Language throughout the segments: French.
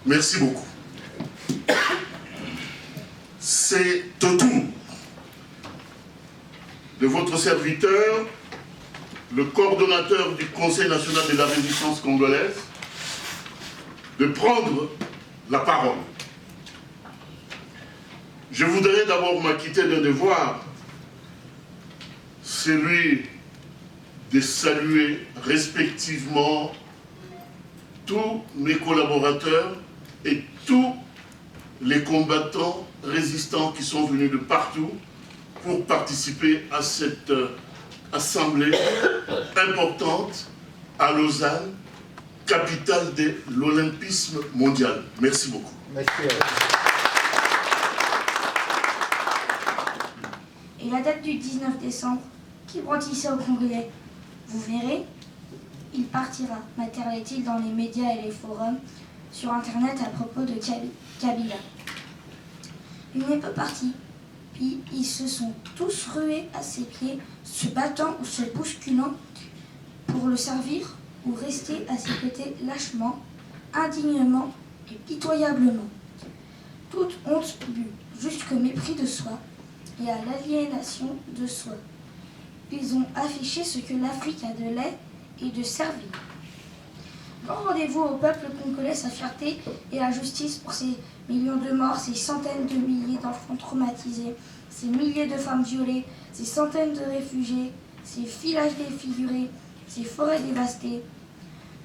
Merci beaucoup. C'est au tour de votre serviteur, le coordonnateur du Conseil national de la résistance congolaise, de prendre la parole. Je voudrais d'abord m'acquitter d'un devoir, celui de saluer respectivement tous mes collaborateurs et tous les combattants résistants qui sont venus de partout pour participer à cette assemblée importante à Lausanne, capitale de l'olympisme mondial. Merci beaucoup. Merci. Et la date du 19 décembre, qui brandissait au Congolais, vous verrez, il partira, matérialise-t-il dans les médias et les forums, sur Internet à propos de Kabila. Il n'est pas parti, puis ils se sont tous rués à ses pieds, se battant ou se bousculant pour le servir ou rester à ses côtés lâchement, indignement et pitoyablement. Toute honte but jusqu'au mépris de soi et à l'aliénation de soi. Ils ont affiché ce que l'Afrique a de laid et de servile. Grand rendez-vous au peuple congolais sa fierté et la justice pour ces millions de morts, ces centaines de milliers d'enfants traumatisés, ces milliers de femmes violées, ces centaines de réfugiés, ces villages défigurés, ces forêts dévastées.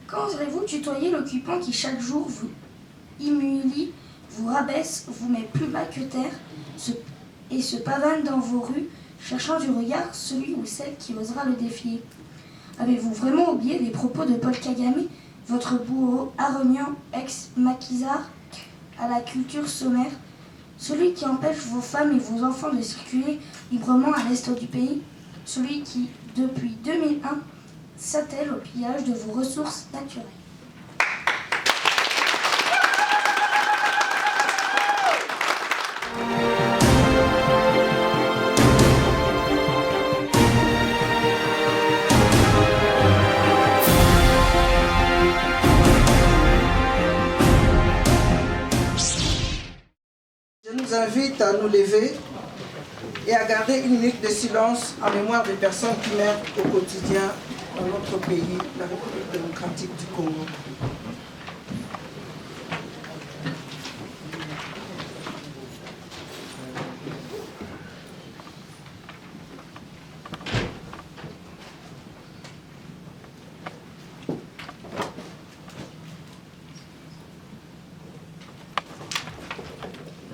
Quand oserez-vous tutoyer l'occupant qui chaque jour vous humilie, vous rabaisse, vous met plus bas que terre et se pavane dans vos rues, cherchant du regard celui ou celle qui osera le défier? Avez-vous vraiment oublié les propos de Paul Kagame, votre bourreau aragnant ex-maquisard à la culture sommaire, celui qui empêche vos femmes et vos enfants de circuler librement à l'est du pays, celui qui, depuis 2001, s'attelle au pillage de vos ressources naturelles? Je nous invite à nous lever et à garder une minute de silence en mémoire des personnes qui meurent au quotidien dans notre pays, la République démocratique du Congo.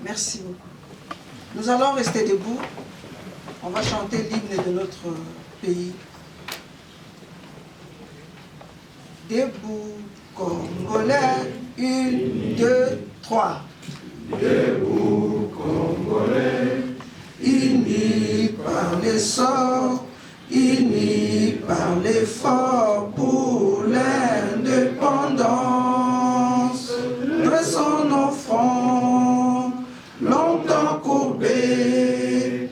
Merci beaucoup. Nous allons rester debout. On va chanter l'hymne de notre pays. Debout, Congolais, 1, 2, 3. Debout, Congolais, unis par l'essor, unis par l'effort pour l'indépendance. Dressons nos fronts, longtemps courbés,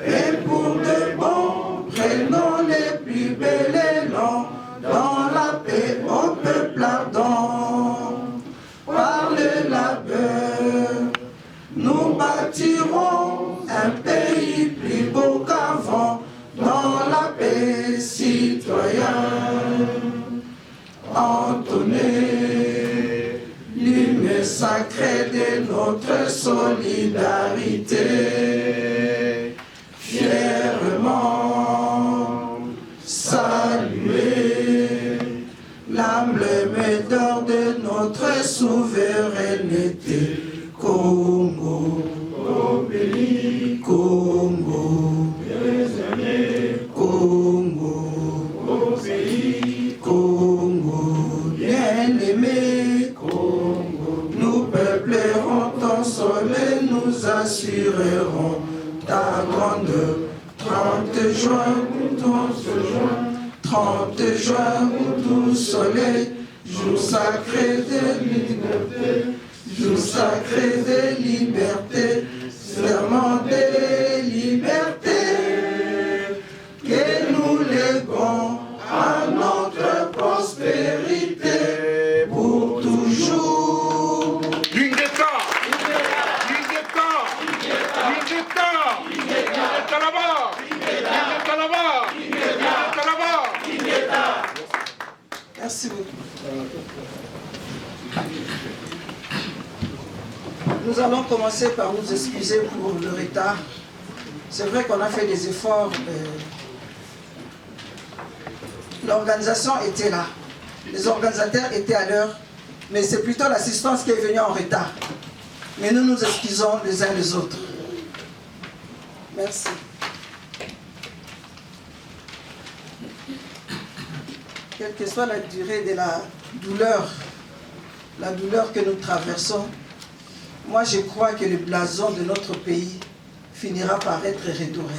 et pour de bon, prenons les plus belles élans dans la paix au peuple ardent. Par le labeur, nous bâtirons un pays plus beau qu'avant, dans la paix citoyenne. Entonnez l'hymne sacré de notre solidarité. Fièrement saluer l'emblème d'or de notre souveraineté. Congo, au pays, Congo, Congo, au pays, Congo, bien-aimé, Congo. Nous peuplerons ton sol et nous assurerons ta grandeur. 30 juin, 30 juin, doux soleil, jour sacré de liberté, jour sacré de liberté, serment de liberté, que nous léguons à notre prospérité pour toujours. Nous allons commencer par nous excuser pour le retard. C'est vrai qu'on a fait des efforts. L'organisation était là. Les organisateurs étaient à l'heure. Mais c'est plutôt l'assistance qui est venue en retard. Mais nous nous excusons les uns les autres. Merci. Quelle que soit la durée de la douleur que nous traversons, moi je crois que le blason de notre pays finira par être redoré.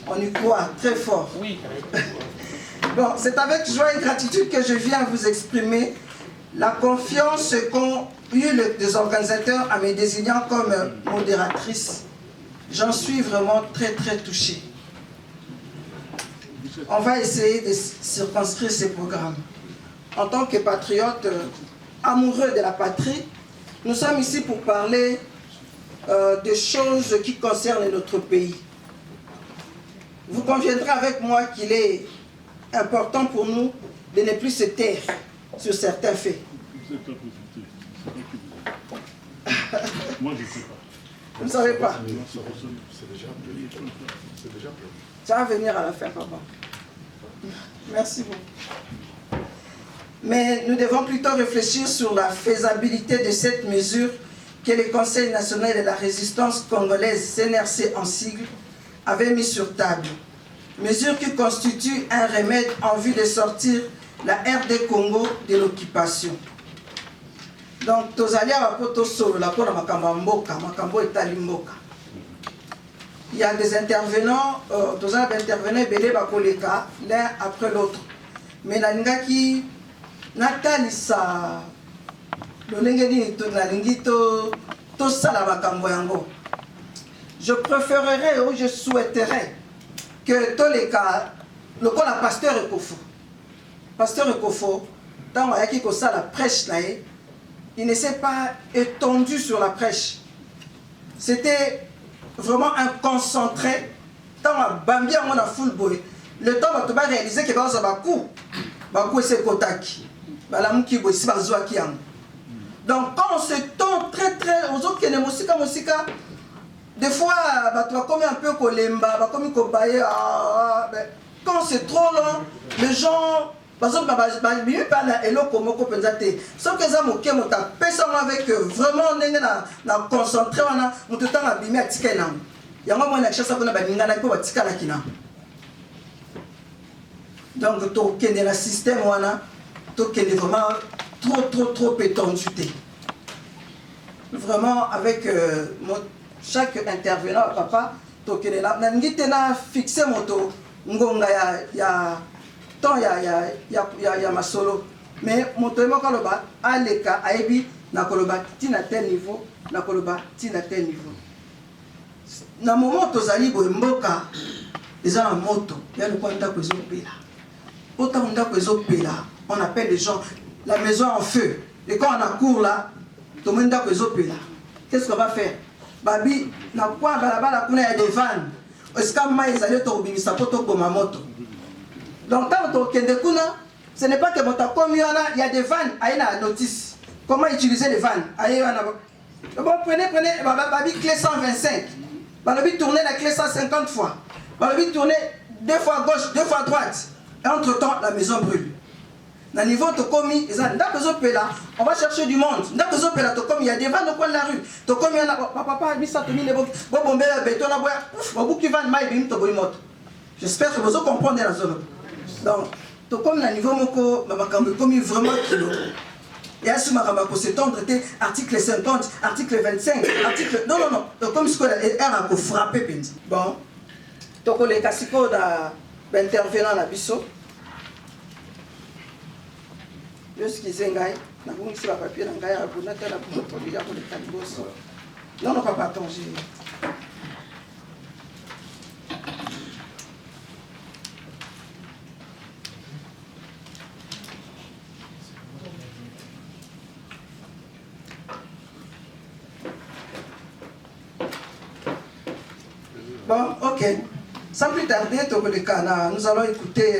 On y croit très fort. Oui. Bon, c'est avec joie et gratitude que je viens vous exprimer la confiance qu'ont eu les organisateurs en me désignant comme modératrice. J'en suis vraiment très touchée. On va essayer de circonscrire ces programmes. En tant que patriotes amoureux de la patrie, nous sommes ici pour parler des choses qui concernent notre pays. Vous conviendrez avec moi qu'il est important pour nous de ne plus se taire sur certains faits. Moi, je ne sais pas. Vous ne savez pas? C'est déjà plein. Ça va venir à la fin, papa. Merci beaucoup. Mais nous devons plutôt réfléchir sur la faisabilité de cette mesure que le Conseil national de la résistance congolaise, CNRC en sigle, avait mis sur table. Mesure qui constitue un remède en vue de sortir la RD Congo de l'occupation. Donc, tozali abapoto solo la pona makambo mboka, makambo etali mboka. Il y a des intervenants, belé bakoleka l'un après l'autre. Mais nalingaki natalisa lolenge nini nalingi to sala makambo yango. Je préférerais ou je souhaiterais que tous les cas, le cas la pasteur Ekofo, dans la prêche, il ne s'est pas étendu sur la prêche. C'était vraiment un concentré. Dans la bambia, on a full boy. Le temps où tu vas réaliser que Bakou et ses kotaki. Donc quand on se tend très aux autres qui ne musika, des fois, tu vas comme un peu kolemba, comme quand c'est trop long, les gens, par exemple, sauf que ça moqué, on t'a pesé avec vraiment on a concentré, on te t'a abîmé à Tikena. Il y a un moment où on a cherché à bingana pour Tikana Kina. Donc, tu as le système, tu as vraiment trop étendu. Vraiment, avec chaque intervenant, papa, tu as fixé mon taux. Ngonga ya masolo. Mais mon taux est aleka, aebi, nakoloba, tina tel niveau, nakoloba, tina tel niveau. Na moment tozali boye mboka eza na moto ya le point ndako ezopela. Autant ndako ezopela, on appelle les gens la maison en feu. Et quand on a cours là, tout le monde ndako ezopela. Qu'est-ce qu'on va faire? Babi na kwa balabala kuna ya des vannes. Est-ce que maïs allait to bimisa poto ko mamoto. Donc tant to kende kuna, ce n'est pas que mon comme il y a des vannes, il y a une notice. Comment utiliser les vannes? Bon, prenez, babi clé 125. Babi tournez la clé 150 fois. Babi tournez 2 fois à gauche, 2 fois à droite. Et entre-temps, la maison brûle. Dans le niveau de commis, on va chercher du monde. Il y a des vannes au coin de la rue. J'espère que vous comprenez la zone. Donc, comme le niveau de vraiment kilo. Il y a ce que c'est article 50, article 25, article. Non. Comme ce qu'on a frappé. Bon. Donc, les cassicots d'intervenant à la bisso. Jusqu'à Zengai, n'a pas mis papier dans Gaïa, pour n'a pas pour les calibos. Non, papa, attends, j'ai. Bon, ok. Sans plus tarder, nous allons écouter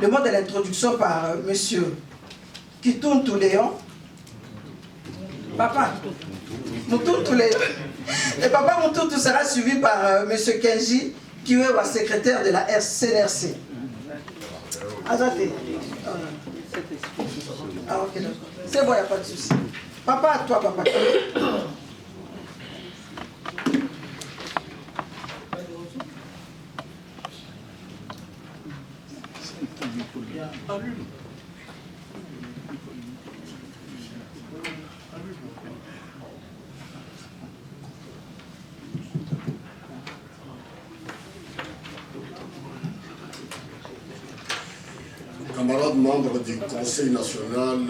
le mot de l'introduction par monsieur Kituntu Léon. Papa, Mutuntu Léon. Et papa Mutuntu sera suivi par monsieur Kenji, qui est secrétaire de la CNRC. Azate. Ah, ok, d'accord. C'est bon, il n'y a pas de souci. Papa, à toi, papa. Camarades membres du Conseil national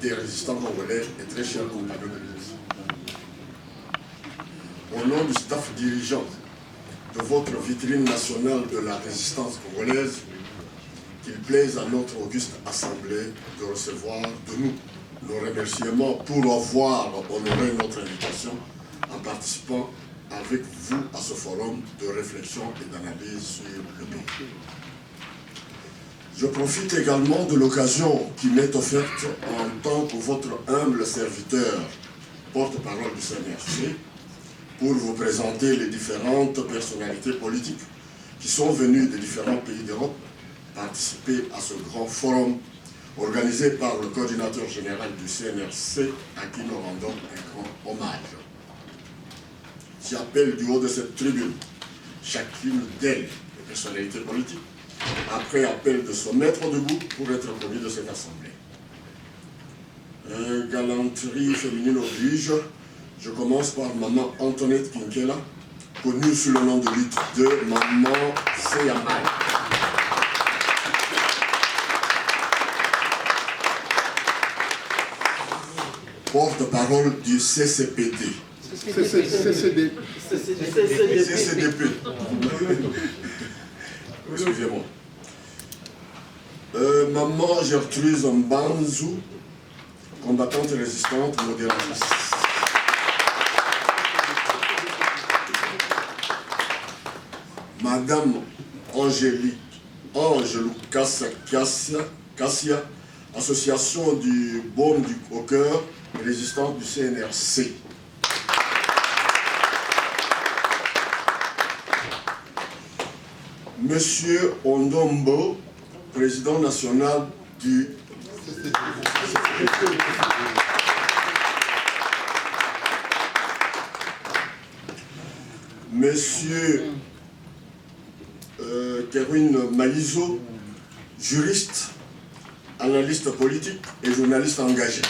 des résistants congolais et très chers compagnons de lutte. Au nom du staff dirigeant de votre vitrine nationale de la résistance congolaise, qu'il plaise à notre auguste assemblée de recevoir de nous nos remerciements pour avoir honoré notre invitation en participant avec vous à ce forum de réflexion et d'analyse sur le pays. Je profite également de l'occasion qui m'est offerte en tant que votre humble serviteur, porte-parole du CNRC, pour vous présenter les différentes personnalités politiques qui sont venues de différents pays d'Europe participer à ce grand forum organisé par le coordinateur général du CNRC, à qui nous rendons un grand hommage. J'appelle du haut de cette tribune chacune d'elles, les personnalités politiques, après appel de se mettre debout pour être connu de cette assemblée. Galanterie féminine oblige, je commence par maman Antoinette Kinkela, connue sous le nom de lutte de Maman Seyamai. Porte-parole du CCPD. CCDP. Excusez-moi. Maman Gertrude Mbanzu, combattante résistante modératrice. Madame Angelou Cassia, association du baume au cœur, résistante du CNRC. Monsieur Ondombo, président national du Monsieur Kerwin Malizo, juriste, analyste politique et journaliste engagé.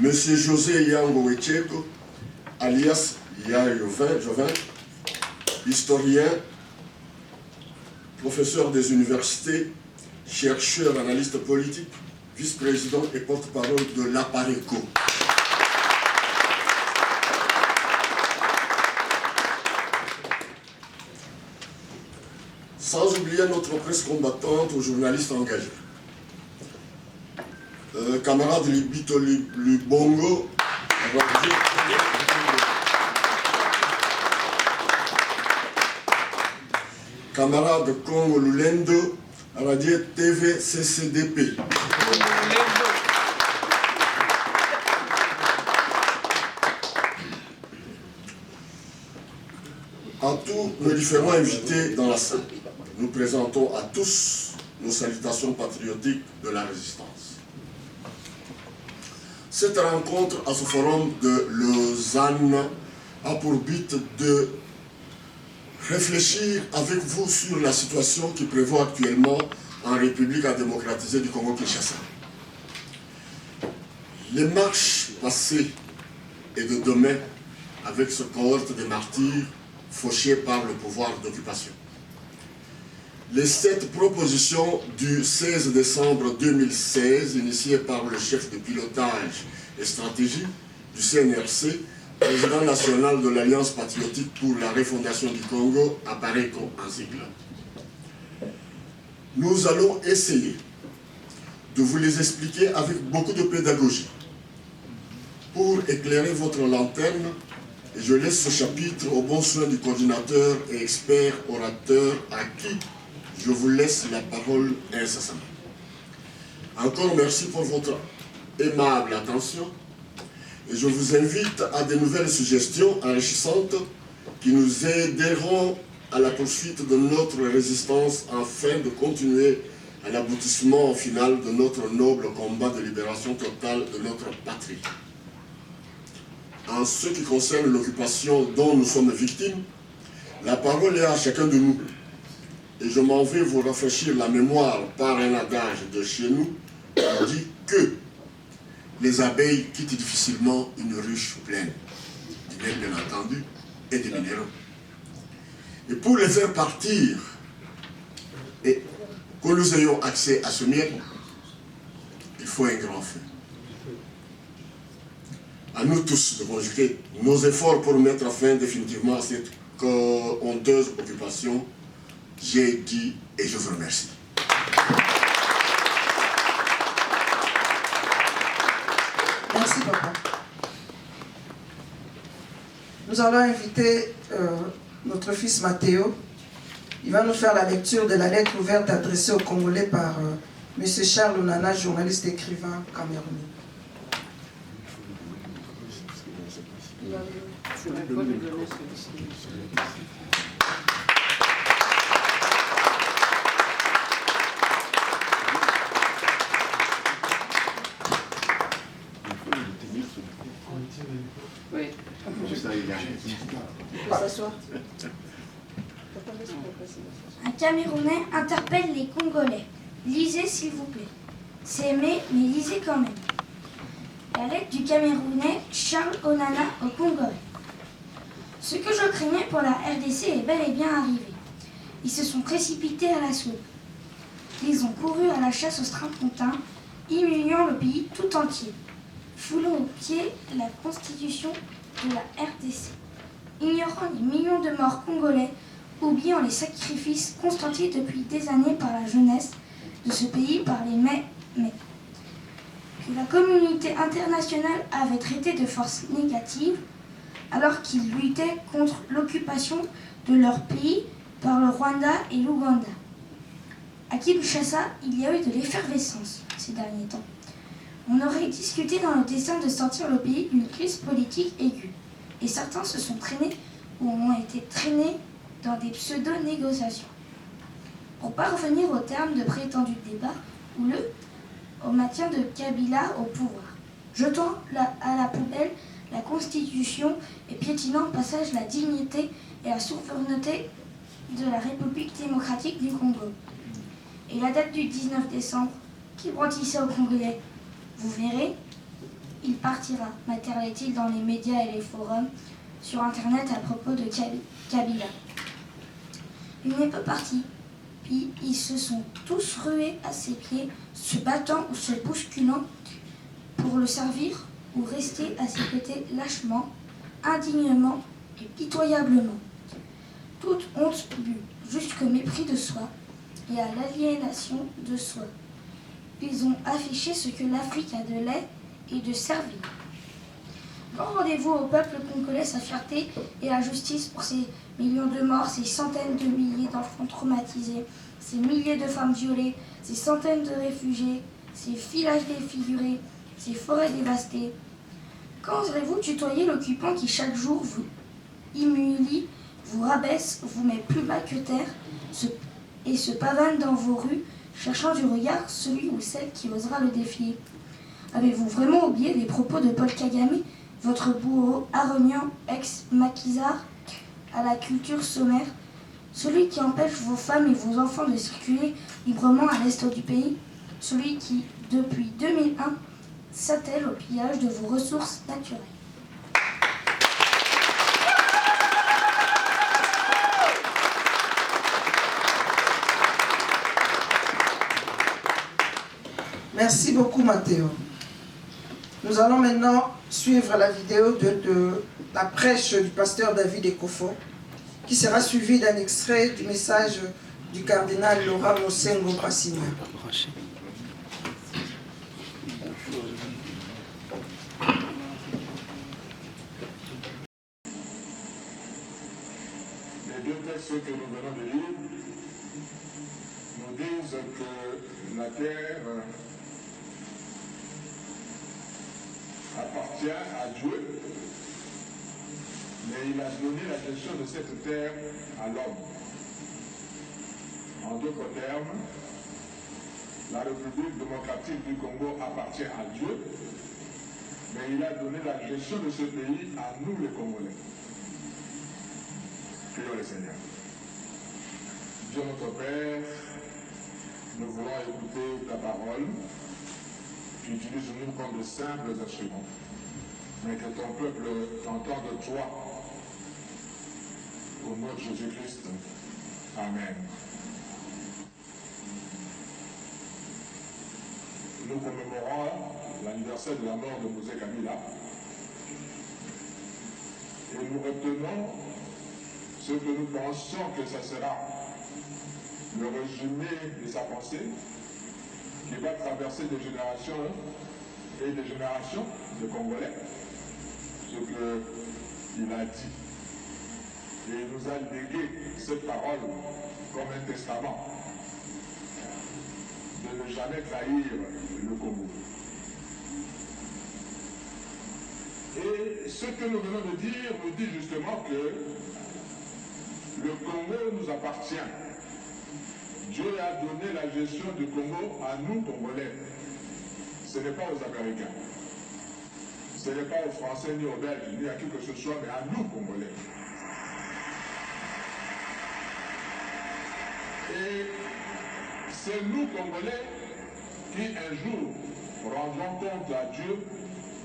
Monsieur José Yango Echeko, alias Yaya Jovin, historien, professeur des universités, chercheur, analyste politique, vice-président et porte-parole de l'APARECO. Sans oublier notre presse combattante aux journalistes engagés. Camarade Libito Lubongo, camarade Congo Lulendo, Radio TV CCDP. À tous nos différents invités dans la salle, nous présentons à tous nos salutations patriotiques de la résistance. Cette rencontre à ce forum de Lausanne a pour but de réfléchir avec vous sur la situation qui prévaut actuellement en République démocratisée du Congo-Kinshasa. Les marches passées et de demain avec ce cohorte de martyrs fauchés par le pouvoir d'occupation. Les 7 propositions du 16 décembre 2016, initiées par le chef de pilotage et stratégie du CNRC, président national de l'Alliance patriotique pour la refondation du Congo, APARECO en sigle. Nous allons essayer de vous les expliquer avec beaucoup de pédagogie pour éclairer votre lanterne Et je laisse ce chapitre au bon soin du coordinateur et expert orateur à qui je vous laisse la parole incessamment. Encore merci pour votre aimable attention et je vous invite à de nouvelles suggestions enrichissantes qui nous aideront à la poursuite de notre résistance afin de continuer à l'aboutissement final de notre noble combat de libération totale de notre patrie. En ce qui concerne l'occupation dont nous sommes victimes, la parole est à chacun de nous. Et je m'en vais vous rafraîchir la mémoire par un adage de chez nous qui dit que les abeilles quittent difficilement une ruche pleine du miel, bien entendu, et des minéraux. Et pour les faire partir et que nous ayons accès à ce miel, il faut un grand feu. À nous tous de conjuguer nos efforts pour mettre fin définitivement à cette honteuse occupation. J'ai dit et je vous remercie. Merci, papa. Nous allons inviter notre fils Mathéo. Il va nous faire la lecture de la lettre ouverte adressée aux Congolais par M. Charles Onana, journaliste et écrivain camerounais. Oui. Un Camerounais interpelle les Congolais. Lisez s'il vous plaît. C'est aimé, mais lisez quand même. La lettre du Camerounais Charles Onana aux Congolais. Ce que je craignais pour la RDC est bel et bien arrivé. Ils se sont précipités à l'assaut. Ils ont couru à la chasse aux strapontins, humiliant le pays tout entier, foulant aux pieds la constitution de la RDC, ignorant les millions de morts congolais, oubliant les sacrifices consentis depuis des années par la jeunesse de ce pays par les mais que la communauté internationale avait traité de force négative alors qu'ils luttaient contre l'occupation de leur pays par le Rwanda et l'Ouganda. À Kinshasa, il y a eu de l'effervescence ces derniers temps. On aurait discuté dans le dessein de sortir le pays d'une crise politique aiguë. Et certains se sont traînés ou ont été traînés dans des pseudo-négociations. Pour parvenir au terme de prétendus débats ou au maintien de Kabila au pouvoir. Jetant à la poubelle la Constitution et piétinant au passage la dignité et la souveraineté de la République démocratique du Congo. Et la date du 19 décembre, qui brandissait au Congolais, vous verrez, il partira, matérialise dans les médias et les forums, sur Internet à propos de Kabila. Il n'est pas parti, puis ils se sont tous rués à ses pieds, se battant ou se bousculant pour le servir ou rester à ses côtés lâchement, indignement et pitoyablement. Toute honte bue jusqu'au mépris de soi et à l'aliénation de soi. Ils ont affiché ce que l'Afrique a de laid et de servile. Grand rendez-vous au peuple congolais sa fierté et la justice pour ces millions de morts, ces centaines de milliers d'enfants traumatisés, ces milliers de femmes violées, ces centaines de réfugiés, ces villages défigurés, ces forêts dévastées. Quand oserez-vous tutoyer l'occupant qui chaque jour vous humilie, vous rabaisse, vous met plus bas que terre et se pavane dans vos rues, cherchant du regard celui ou celle qui osera le défier? Avez-vous vraiment oublié les propos de Paul Kagame, votre bourreau aragnant ex-maquisard à la culture sommaire, celui qui empêche vos femmes et vos enfants de circuler librement à l'est du pays, celui qui, depuis 2001, s'attelle au pillage de vos ressources naturelles? Merci beaucoup, Mathéo. Nous allons maintenant suivre la vidéo de la prêche du pasteur David Ekofo, qui sera suivie d'un extrait du message du cardinal Laurent Mosengo Passigna. que la terre appartient à Dieu, mais il a donné la gestion de cette terre à l'homme. En d'autres termes, la République démocratique du Congo appartient à Dieu, mais il a donné la gestion de ce pays à nous les Congolais. Prions le Seigneur. Dieu notre Père, nous voulons écouter ta parole. Tu utilises nous comme de simples instruments, mais que ton peuple t'entende toi, au nom de Jésus-Christ. Amen. Nous commémorons l'anniversaire de la mort de Mosé Kabila et nous retenons ce que nous pensons que ce sera le résumé de sa pensée qui va traverser des générations et des générations de Congolais, ce qu'il a dit. Et il nous a légué cette parole comme un testament de ne jamais trahir le Congo. Et ce que nous venons de dire nous dit justement que le Congo nous appartient. Dieu a donné la gestion du Congo à nous, Congolais. Ce n'est pas aux Américains. Ce n'est pas aux Français, ni aux Belges, ni à qui que ce soit, mais à nous, Congolais. Et c'est nous, Congolais, qui un jour rendrons compte à Dieu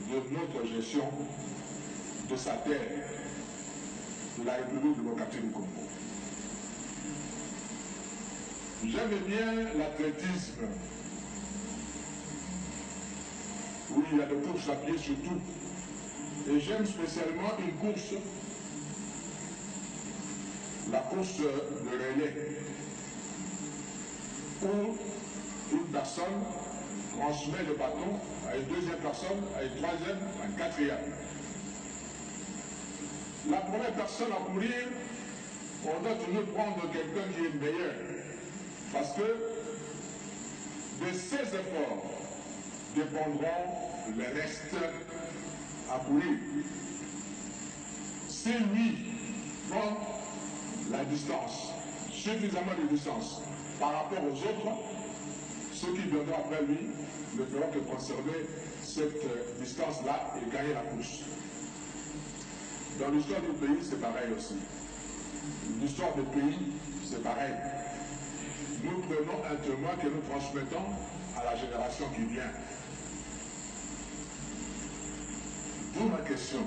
de notre gestion de sa terre, de la République démocratique du Congo. J'aime bien l'athlétisme, où il y a des courses à pied surtout. Et j'aime spécialement une course, la course de relais, où une personne transmet le bâton à une deuxième personne, à une troisième, à une quatrième. La première personne à courir, on doit toujours prendre quelqu'un qui est meilleur. Parce que de ses efforts dépendront les restes à courir. Si lui prend la distance, suffisamment de distance par rapport aux autres, ceux qui viendront après lui ne feront que conserver cette distance-là et gagner la course. Dans l'histoire du pays, c'est pareil aussi. L'histoire du pays, c'est pareil. Nous prenons un témoin que nous transmettons à la génération qui vient. D'où ma question.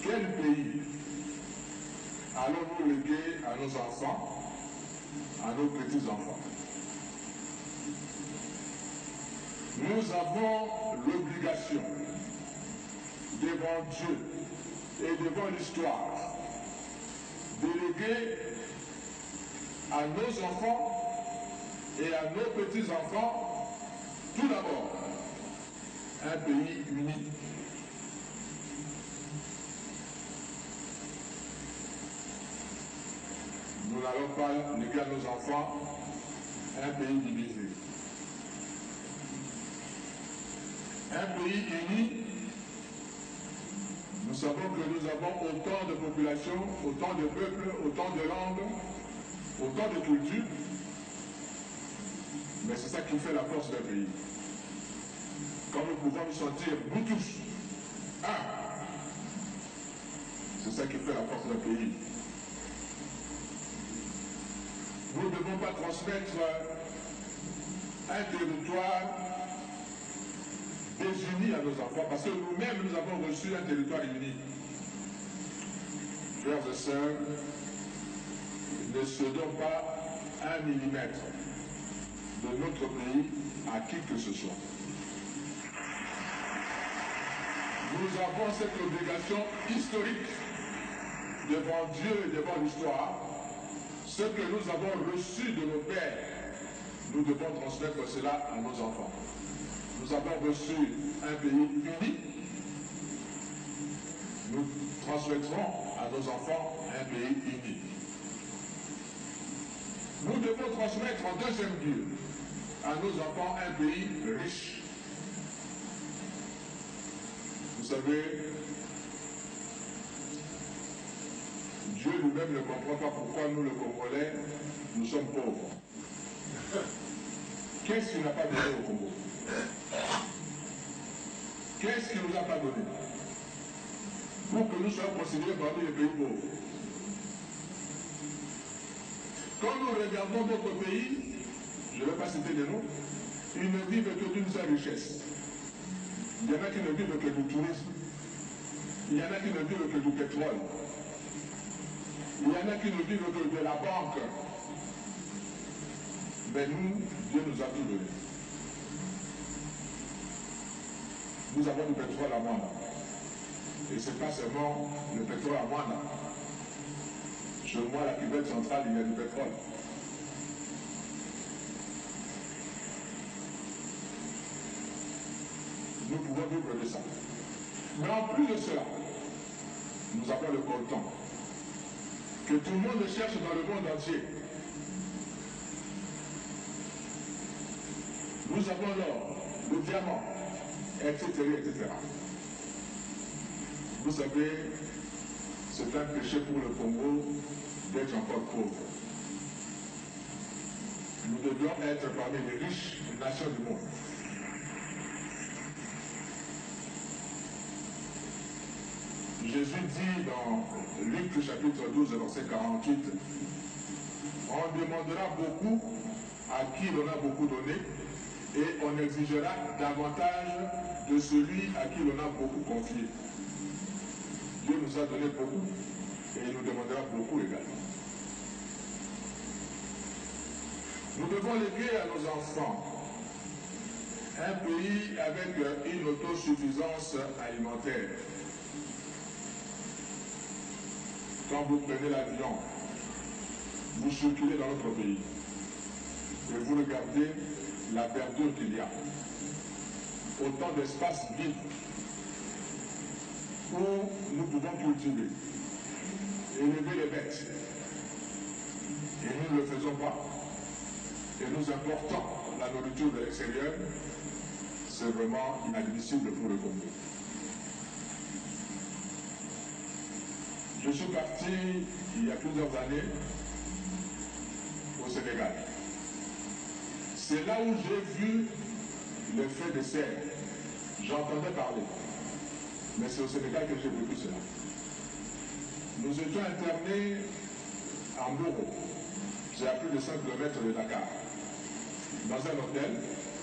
Quel pays allons-nous léguer à nos enfants, à nos petits-enfants? Nous avons l'obligation devant Dieu et devant l'histoire de léguer à nos enfants et à nos petits-enfants, tout d'abord, un pays uni. Nous n'allons pas léguer à nos enfants un pays divisé. Un pays uni, nous savons que nous avons autant de populations, autant de peuples, autant de langues, autant de cultures, mais c'est ça qui fait la force d'un pays. Quand nous pouvons nous sentir, nous tous, un, c'est ça qui fait la force d'un pays. Nous ne devons pas transmettre un territoire désuni à nos enfants, parce que nous-mêmes, nous avons reçu un territoire uni. Frères et sœurs, ne cédons pas 1 millimètre de notre pays à qui que ce soit. Nous avons cette obligation historique devant Dieu et devant l'histoire. Ce que nous avons reçu de nos pères, nous devons transmettre cela à nos enfants. Nous avons reçu un pays uni. Nous transmettrons à nos enfants un pays uni. Nous devons devons transmettre en deuxième lieu à nos enfants un pays riche. Vous savez, Dieu lui-même ne comprend pas pourquoi nous, le Congolais, nous sommes pauvres. Qu'est-ce qu'il n'a pas donné au Congo? Qu'est-ce qu'il ne nous a pas donné pour que nous soyons considérés parmi les pays pauvres? Quand nous regardons d'autres pays, je ne vais pas citer les noms, ils ne vivent que d'une seule richesse. Il y en a qui ne vivent que du tourisme. Il y en a qui ne vivent que du pétrole. Il y en a qui ne vivent que de la banque. Mais nous, Dieu nous a tout donné. Nous avons du pétrole à Mwana. Et ce n'est pas seulement le pétrole à Mwana. Chez moi, la cuvette centrale, il y a du pétrole. Nous pouvons vivre de ça. Mais en plus de cela, nous avons le coltan, que tout le monde cherche dans le monde entier. Nous avons l'or, le diamant, etc., etc. Vous savez, c'est un péché pour le Congo d'être encore pauvre. Nous devions être parmi les riches nations du monde. Jésus dit dans Luc chapitre 12, verset 48, on demandera beaucoup à qui l'on a beaucoup donné et on exigera davantage de celui à qui l'on a beaucoup confié. Dieu nous a donné beaucoup et il nous demandera beaucoup également. Nous devons léguer à nos enfants un pays avec une autosuffisance alimentaire. Quand vous prenez l'avion, vous circulez dans notre pays et vous regardez la verdure qu'il y a. Autant d'espaces vides où nous pouvons cultiver, élever les bêtes. Et nous ne le faisons pas. Et nous importons la nourriture de l'extérieur. C'est vraiment inadmissible pour le Congo. Je suis parti il y a plusieurs années au Sénégal. C'est là où j'ai vu le fait de serre. J'entendais parler. Mais c'est au Sénégal que j'ai vécu cela. Nous étions internés en Mboro. C'est à plus de 5 km de Dakar. Dans un hôtel.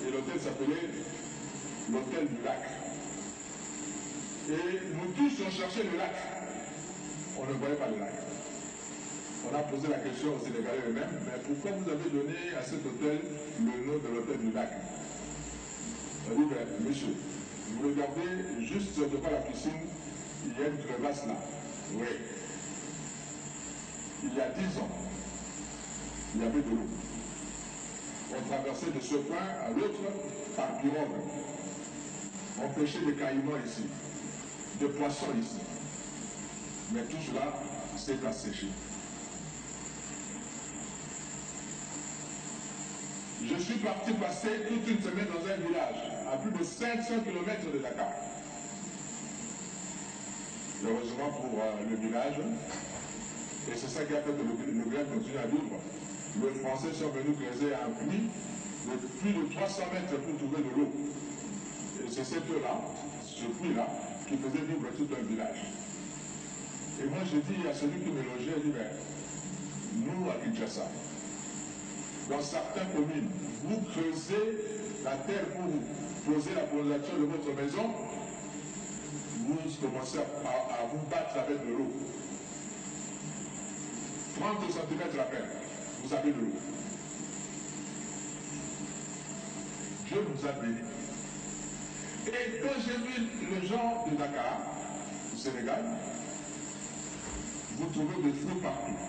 Et l'hôtel s'appelait l'hôtel du lac. Et nous tous on cherchait le lac. On ne voyait pas le lac. On a posé la question aux Sénégalais eux-mêmes, mais pourquoi vous avez donné à cet hôtel le nom de l'hôtel du lac? On a dit, ben, monsieur, vous regardez juste devant la piscine, il y a une crevasse là. Oui. Il y a 10 ans, il y avait de l'eau. On traversait de ce point à l'autre par pirogue. On pêchait des caïmans ici, des poissons ici. Mais tout cela s'est asséché. Je suis parti passer toute une semaine dans un village, à plus de 500 km de Dakar. Heureusement pour le village, et c'est ça qui a fait que le village continue à vivre. Les Français sont venus creuser un puits de plus de 300 mètres pour trouver de l'eau. Et c'est cette eau-là, ce puits-là, qui faisait vivre tout un village. Et moi j'ai dit à celui qui me logeait, il dit, ben, nous à Kinshasa, dans certaines communes, vous creusez la terre pour vous poser la fondation de votre maison, vous commencez à vous battre avec de l'eau. 30 cm à peine, vous avez de l'eau. Dieu nous a bénis. Et quand j'ai vu les gens de Dakar, au Sénégal, vous trouvez des fruits partout,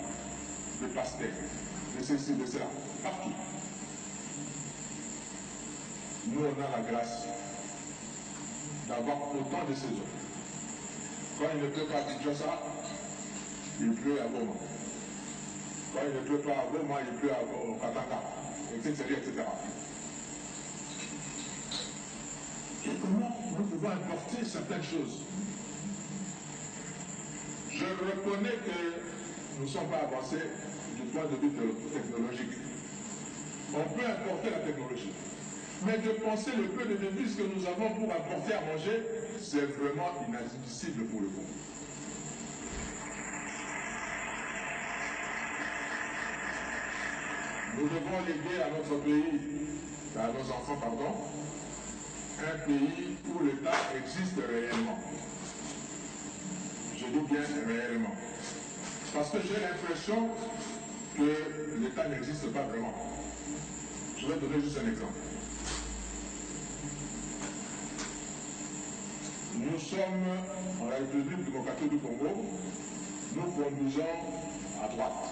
des pastèques, de ceci, de cela, partout. Nous, on a la grâce d'avoir autant de saisons. Quand il ne pleut pas à Kinshasa, il pleut à Goma. Quand il ne pleut pas à Goma, il pleut au Katanga, etc., etc. Et comment nous pouvons importer certaines choses? Je reconnais que nous ne sommes pas avancés du point de vue technologique. On peut importer la technologie. Mais de penser le peu de devises que nous avons pour apporter à manger, c'est vraiment inadmissible pour le coup. Nous devons léguer à notre pays, à nos enfants, pardon, un pays où l'État existe réellement. Je dis bien réellement. Parce que j'ai l'impression que l'État n'existe pas vraiment. Je vais donner juste un exemple. Nous sommes en République démocratique du Congo, nous conduisons à droite.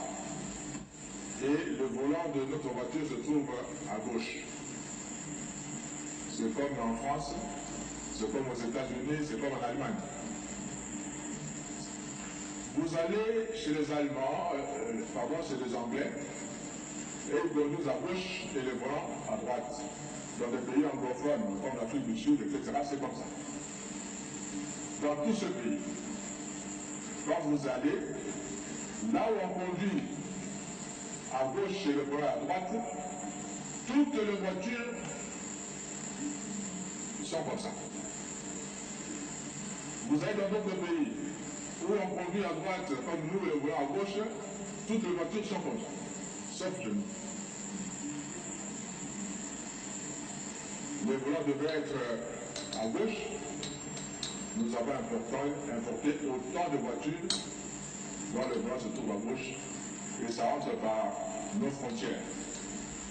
Et le volant de notre voiture se trouve à gauche. C'est comme en France, c'est comme aux États-Unis, c'est comme en Allemagne. Vous allez chez les Allemands, chez les Anglais, et ils conduisent à gauche et le volant à droite. Dans des pays anglophones, comme l'Afrique du Sud, etc., c'est comme ça. Dans tout ce pays, quand vous allez, là où on conduit à gauche et le volant à droite, toutes les voitures sont comme ça. Vous allez dans d'autres pays où on conduit à droite comme nous et le volant à gauche, toutes les voitures sont comme ça, sauf chez nous. Le volant devrait être à gauche. Nous avons importé autant de voitures dont le volant se trouve à gauche et ça entre par nos frontières.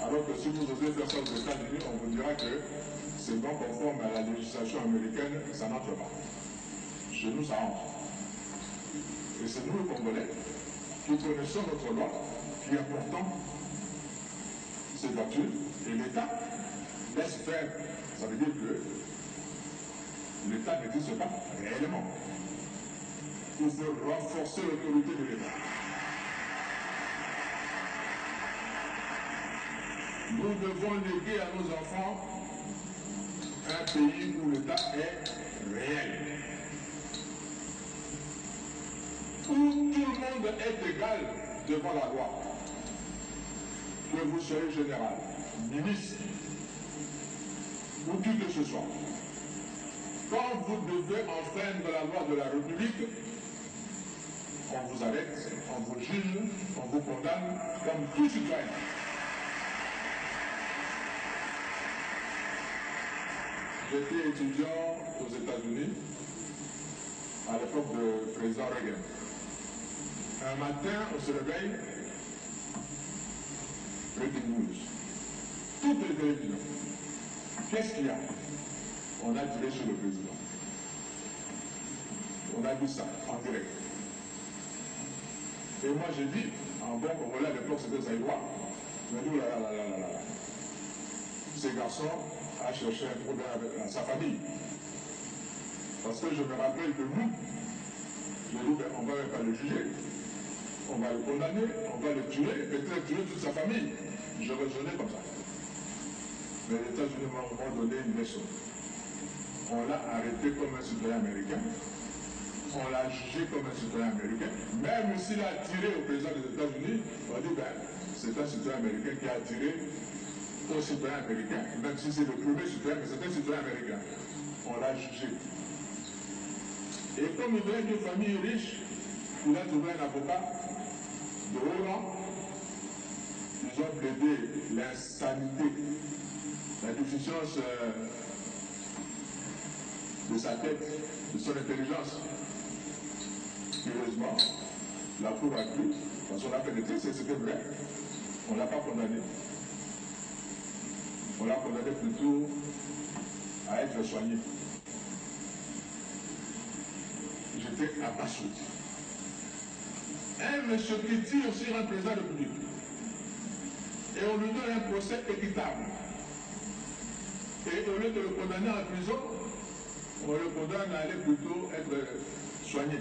Alors que si vous osez faire ça aux États-Unis, on vous dira que c'est non conforme à la législation américaine, ça n'entre pas. Chez nous, ça entre. Et c'est nous, les Congolais, qui connaissons notre loi, qui importons ces voitures, et l'État laisse faire. Ça veut dire que l'État n'existe pas réellement. Il faut renforcer l'autorité de l'État. Nous devons léguer à nos enfants un pays où l'État est réel. Où tout le monde est égal devant la loi. Que vous soyez général, ministre, ou qui que ce soit. Quand vous devez enfreindre la loi de la République, on vous arrête, on vous juge, on vous condamne comme tout citoyen. J'étais étudiant aux États-Unis à l'époque du président Reagan. Un matin, on se réveille, breaking news. Toutes les télévisions. Qu'est-ce qu'il y a? On a tiré sur le président. On a vu ça en direct. Et moi j'ai dit, en bon congolais à l'époque c'était Zaïrois, je me dis, là. Ces garçons a cherché un problème avec sa famille. Parce que je me rappelle que nous, j'ai dit, on ne va même pas le juger. On va le condamner, on va le tuer, peut-être tuer toute sa famille. Je raisonnais comme ça. Mais les États-Unis m'ont donné une leçon. On l'a arrêté comme un citoyen américain. On l'a jugé comme un citoyen américain. Même s'il a tiré au président des États-Unis, on dit, c'est un citoyen américain qui a tiré au citoyen américain, même si c'est le premier citoyen, mais c'est un citoyen américain. On l'a jugé. Et comme il venait d'une famille riche, il a trouvé un avocat de haut rang. Ils ont plaidé l'insanité, la déficience de sa tête, de son intelligence. Heureusement, la cour a cru, parce qu'on a fait des tests, c'était vrai. On ne l'a pas condamné. On l'a condamné plutôt à être soigné. J'étais abasourdi. Un monsieur qui tire sur un président de la République et on lui donne un procès équitable. Et au lieu de le condamner en prison, on le condamne à aller plutôt être soigné.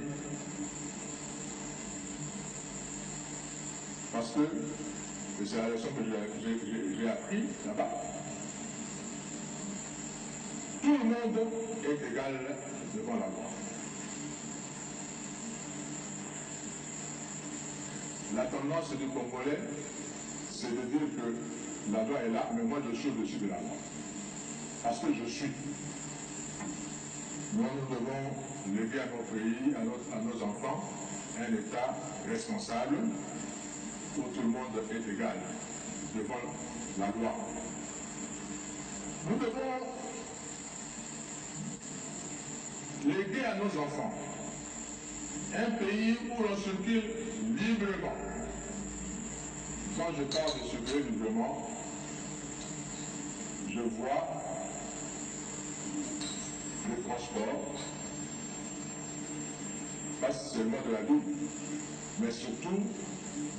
parce que c'est la leçon que j'ai appris là-bas. Tout le monde est égal devant la loi. La tendance du Congolais, c'est de dire que la loi est là, mais moi je suis au-dessus de la loi. Parce que je suis. Nous devons léguer à nos pays, à nos enfants, un État responsable où tout le monde est égal devant la loi. Nous devons léguer à nos enfants un pays où l'on circule librement. Quand je parle de circuler librement, je vois le transport, pas seulement de la ville, mais surtout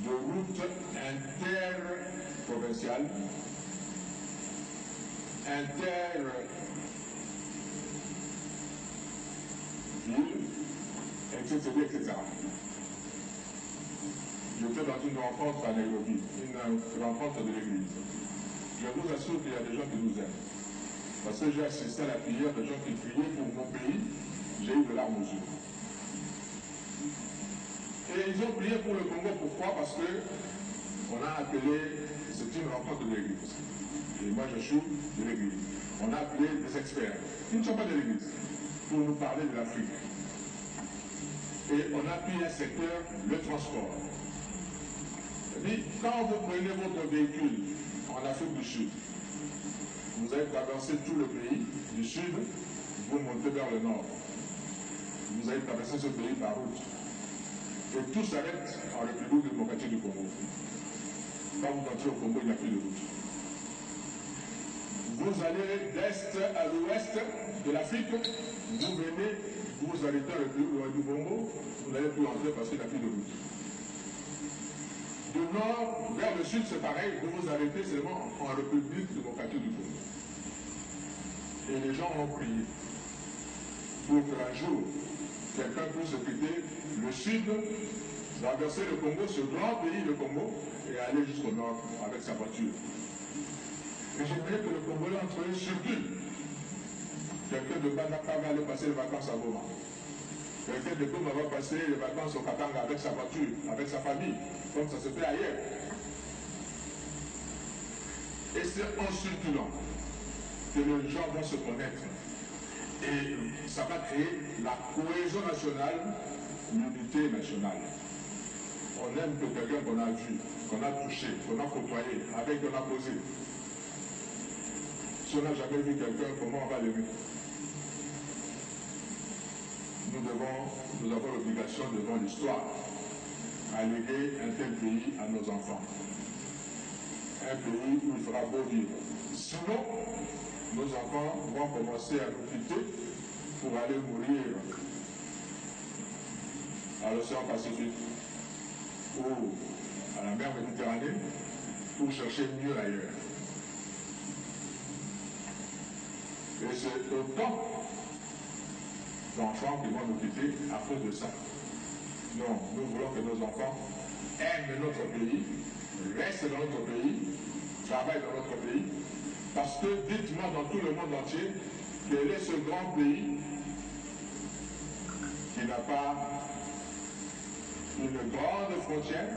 de routes interprovinciales, villes, etc. J'étais dans une rencontre à Nairobi, une rencontre de l'église. Je vous assure qu'il y a des gens qui nous aiment. Parce que j'ai assisté à la prière de gens qui priaient pour mon pays, j'ai eu de larmes aux yeux. Et ils ont prié pour le Congo, pourquoi? Parce que on a appelé, c'est une rencontre de l'église. Et moi je suis de l'église. On a appelé des experts, qui ne sont pas de l'église, pour nous parler de l'Afrique. Et on a pris un secteur, le transport. C'est-à-dire, quand vous prenez votre véhicule en Afrique du Sud, vous allez traverser tout le pays du Sud, vous montez vers le Nord. Vous allez traverser ce pays par route. Et tout s'arrête en République démocratique du Congo. Quand vous entrez au Congo, il n'y a plus de route. Vous allez d'est à l'ouest de l'Afrique, vous venez, vous arrêtez à République du Congo, vous n'allez plus entrer parce qu'il n'y a plus de route. Du nord vers le sud, c'est pareil, vous vous arrêtez seulement en République démocratique du Congo. Et les gens ont prié pour qu'un jour, quelqu'un puisse quitter le sud, traverser le Congo, ce grand pays, le Congo, et aller jusqu'au nord avec sa voiture. Et j'aimerais que le Congolais entre eux circule. Quelqu'un de Banaka va aller passer les vacances à Goma. Quelqu'un de Goma va passer les vacances au Katanga avec sa voiture, avec sa famille, comme ça se fait ailleurs. Et c'est en circulant que les gens vont se connaître. Et ça va créer la cohésion nationale, l'unité nationale. On aime que quelqu'un qu'on a vu, qu'on a touché, qu'on a côtoyé, avec qu'on a posé. Si on n'a jamais vu quelqu'un, comment on va l'aimer? Nous avons l'obligation devant l'histoire à léguer un tel pays à nos enfants. Un pays où il fera beau vivre. Sinon, nos enfants vont commencer à nous quitter pour aller mourir à l'océan Pacifique ou à la mer Méditerranée pour chercher mieux ailleurs. Et c'est autant d'enfants qui vont nous quitter à cause de ça. Non, nous voulons que nos enfants aiment notre pays, restent dans notre pays, travaillent dans notre pays, parce que dites-moi dans tout le monde entier, quel est ce grand pays qui n'a pas une grande frontière,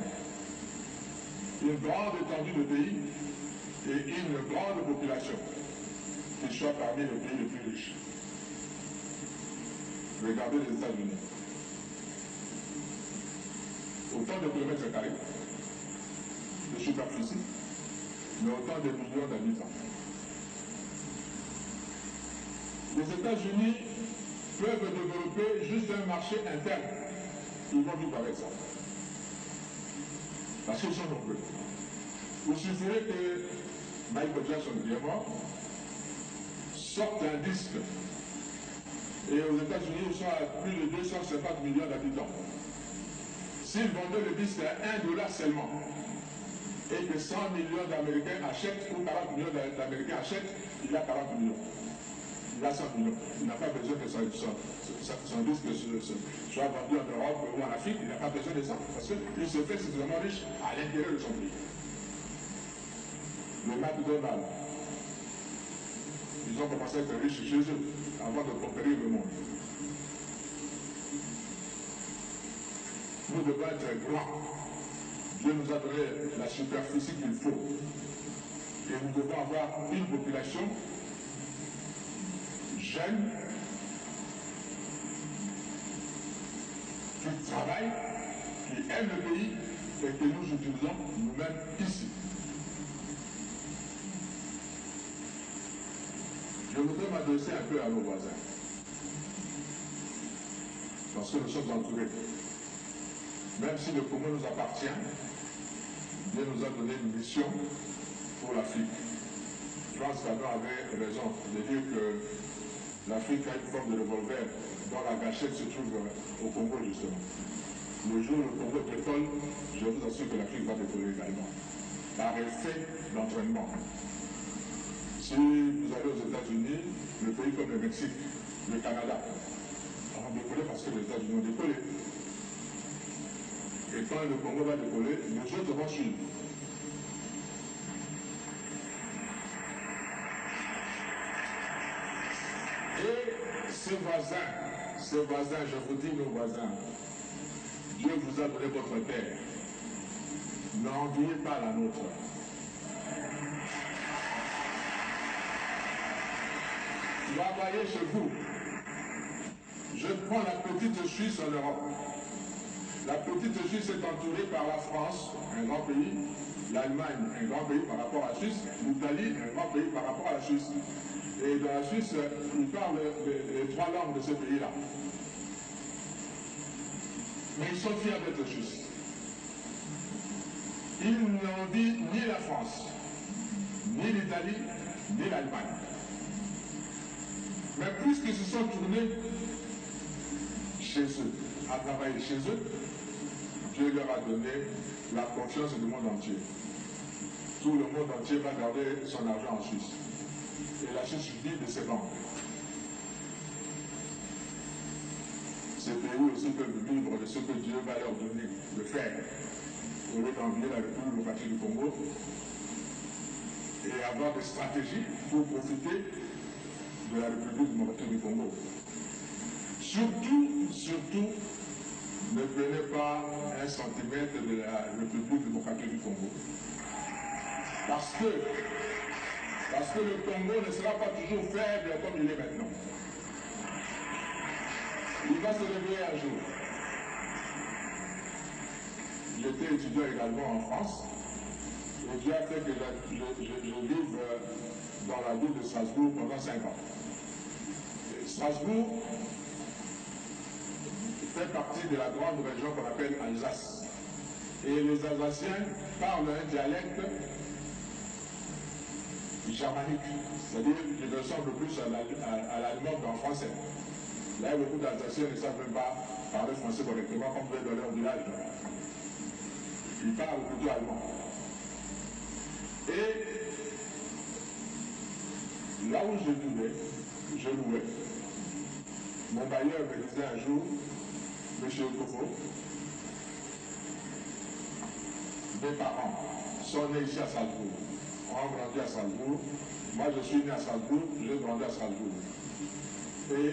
une grande étendue de pays et une grande population qui soit parmi les pays les plus riches. Regardez les États-Unis. Autant de kilomètres carrés de superficie, mais autant de millions d'habitants. Les États-Unis peuvent développer juste un marché interne. Ils vont vivre avec ça. Parce qu'ils sont nombreux. Il suffirait que Michael Jackson, qui est mort, sorte un disque. Et aux États-Unis, ils sont à plus de 250 millions d'habitants. S'ils vendaient le disque à $1 seulement, et que 100 millions d'Américains achètent, ou 40 millions d'Américains achètent, il y a 40 millions. il a 100 millions. Il n'a pas besoin que son disque soit vendu en Europe ou en Afrique. Il n'a pas besoin de ça. Parce qu'il se fait suffisamment riche à l'intérieur de son pays. Le McDonald's, ils ont commencé à être riches chez eux avant de conquérir le monde. Nous devons être grands. Dieu nous a donné la superficie qu'il faut. Et nous devons avoir une population jeune, qui travaille, qui aime le pays et que nous utilisons nous-mêmes ici. Je voudrais m'adresser un peu à nos voisins, parce que nous sommes entourés. Même si le Congo nous appartient, Dieu nous a donné une mission pour l'Afrique. France Fanon avait raison de dire que l'Afrique a une forme de revolver dont la gâchette se trouve au Congo justement. Le jour où le Congo décolle, je vous assure que l'Afrique va décoller également, par effet d'entraînement. Si vous allez aux États-Unis, le pays comme le Mexique, le Canada, vont décoller parce que les États-Unis ont décollé. Et quand le Congo va décoller, les autres vont suivre. Et ces voisins, je vous dis nos voisins, Dieu vous a donné votre terre. N'enviez pas la nôtre. Travaillez chez vous. Je prends la petite Suisse en Europe. La petite Suisse est entourée par la France, un grand pays, l'Allemagne, un grand pays par rapport à la Suisse, l'Italie, un grand pays par rapport à la Suisse. Et dans la Suisse, ils parlent les trois langues de ce pays-là. Mais ils sont fiers d'être Suisses. Ils n'ont dit ni la France, ni l'Italie, ni l'Allemagne. Mais puisqu'ils se sont tournés chez eux, à travailler chez eux, Dieu leur a donné la confiance du monde entier. Tout le monde entier va garder son argent en Suisse. Et la Suisse vit de ses banques. Ces pays aussi peuvent vivre de ce que Dieu va leur donner de faire, au lieu d'envier la République démocratique du Congo et avoir des stratégies pour profiter de la République démocratique du Congo. Surtout, ne prenez pas un centimètre de la République démocratique du Congo. Parce que le Congo ne sera pas toujours faible comme il est maintenant. Il va se réveiller un jour. J'étais étudiant également en France. Et Dieu a fait que je vive dans la ville de Strasbourg pendant 5 ans. Et Strasbourg fait partie de la grande région qu'on appelle Alsace. Et les Alsaciens parlent un dialecte germanique, c'est-à-dire qu'il ressemble plus à l'allemand qu'en français. Là, beaucoup d'Alsaciens ne savent même pas parler français correctement comme vous êtes dans leur village. Ils parlent plutôt allemand. Et là où je louais. Mon bailleur me disait un jour, Monsieur Kofo, mes parents sont nés ici à Strasbourg, ont grandi à Strasbourg. Moi, je suis né à Strasbourg, j'ai grandi à Strasbourg. Et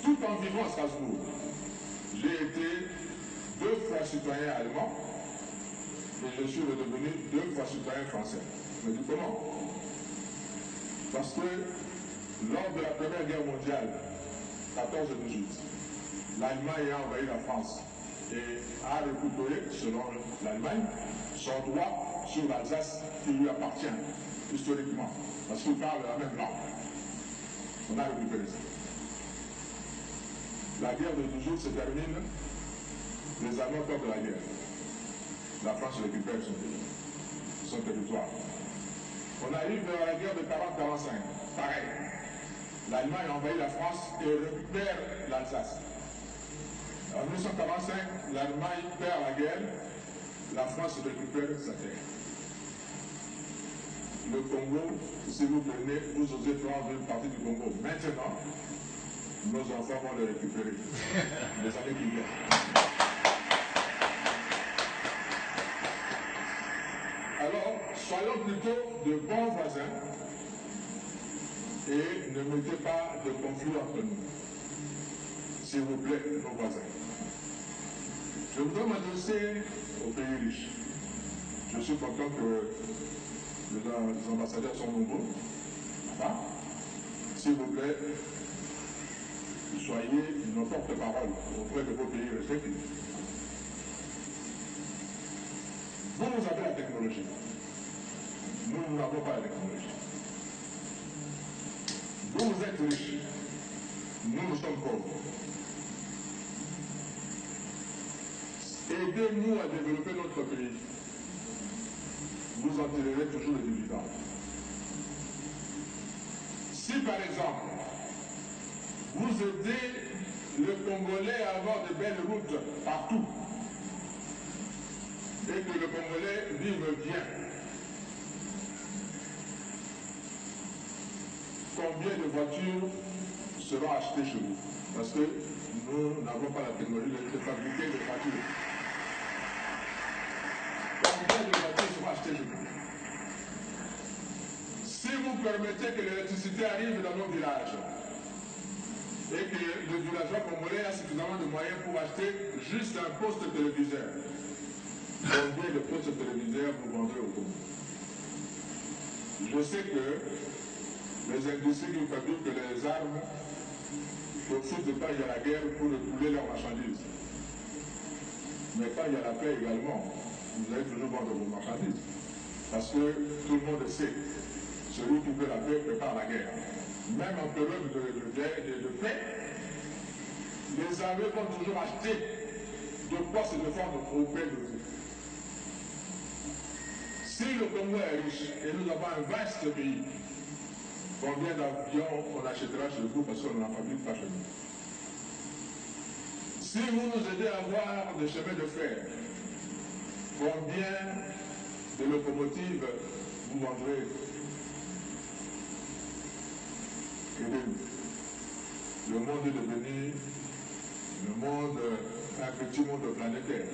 tout en vivant à Strasbourg, j'ai été 2 fois citoyen allemand et je suis redevenu 2 fois citoyen français. Mais du comment? Parce que lors de la Première Guerre mondiale, 14-18, l'Allemagne a envahi la France et a récupéré, selon l'Allemagne, son droit sur l'Alsace qui lui appartient historiquement, parce qu'il parle la même langue. On a récupéré ça. La guerre de 18 se termine, les Allemands perdent la guerre. La France récupère son territoire. On arrive à la guerre de 40-45, pareil. L'Allemagne a envahi la France et récupère l'Alsace. En 1945, l'Allemagne perd la guerre, la France récupère sa terre. le Congo, si vous prenez, vous osez prendre une partie du Congo. Maintenant, nos enfants vont le récupérer. Les années qui viennent. Alors, soyons plutôt de bons voisins et ne mettez pas de conflit entre nous. S'il vous plaît, nos voisins. Je voudrais m'adresser aux pays riches. Je suis content que les ambassadeurs sont nombreux. Enfin, s'il vous plaît, soyez nos porte-parole auprès de vos pays respectifs. Vous avez la technologie. Nous n'avons pas la technologie. Vous êtes riches. Nous sommes pauvres. Aidez-nous à développer notre pays. Vous en tirerez toujours les dividendes. Si par exemple, vous aidez le Congolais à avoir de belles routes partout, et que le Congolais vive bien, combien de voitures seront achetées chez vous? Parce que nous n'avons pas la technologie de fabriquer des voitures. Combien de voitures seront achetées chez vous? Si vous permettez que l'électricité arrive dans nos villages, et que le villageois congolais a suffisamment de moyens pour acheter juste un poste téléviseur, combien de postes téléviseurs vous vendrez au Congo? Je sais que les industries qui fabriquent les armes profitent de quand il y a la guerre pour écouler leurs marchandises. Mais quand il y a la paix également, vous allez toujours vendre vos marchandises. Parce que tout le monde sait, celui qui veut la paix prépare la guerre. Même en période de paix, les armées vont toujours acheter de quoi se défendre auprès de vous. Si le Congo est riche et nous avons un vaste pays, combien d'avions on achètera chez vous parce qu'on n'en fabrique pas chez nous? Si vous nous aidez à avoir des chemins de fer, combien de locomotives vous vendrez? Aidez-nous. Le monde est devenu un petit monde planétaire.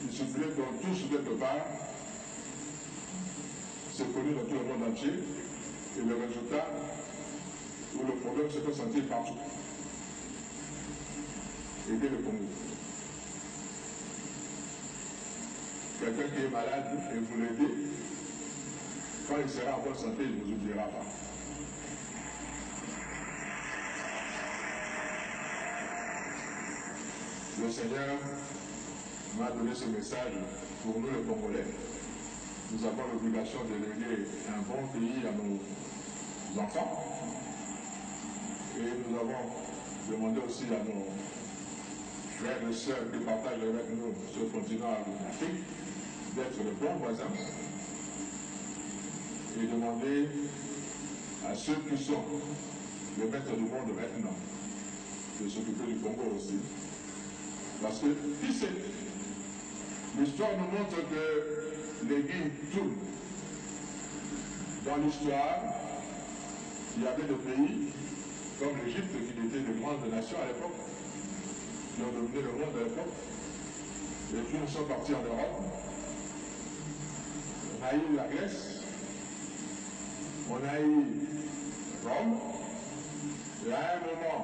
Il suffirait qu'on touche quelque part, c'est connu dans tout le monde entier, et le résultat, ou le problème se fait sentir partout. Aidez le Congo. Quelqu'un qui est malade et vous l'aidez, quand il sera en bonne santé, il ne vous oubliera pas. Le Seigneur m'a donné ce message pour nous les Congolais. Nous avons l'obligation de léguer un bon pays à nos enfants. Et nous avons demandé aussi à nos frères et sœurs qui partagent avec nous ce continent afrique d'être de bons voisins. Et demander à ceux qui sont les maîtres du monde maintenant de s'occuper du Congo aussi. Parce que, qui sait, l'histoire nous montre que les guilles tournent. Dans l'histoire, il y avait des pays comme l'Égypte qui étaient de grandes nations à l'époque, qui ont dominé le monde à l'époque, et puis nous sommes partis en Europe. On a eu la Grèce, on a eu Rome, et à un moment,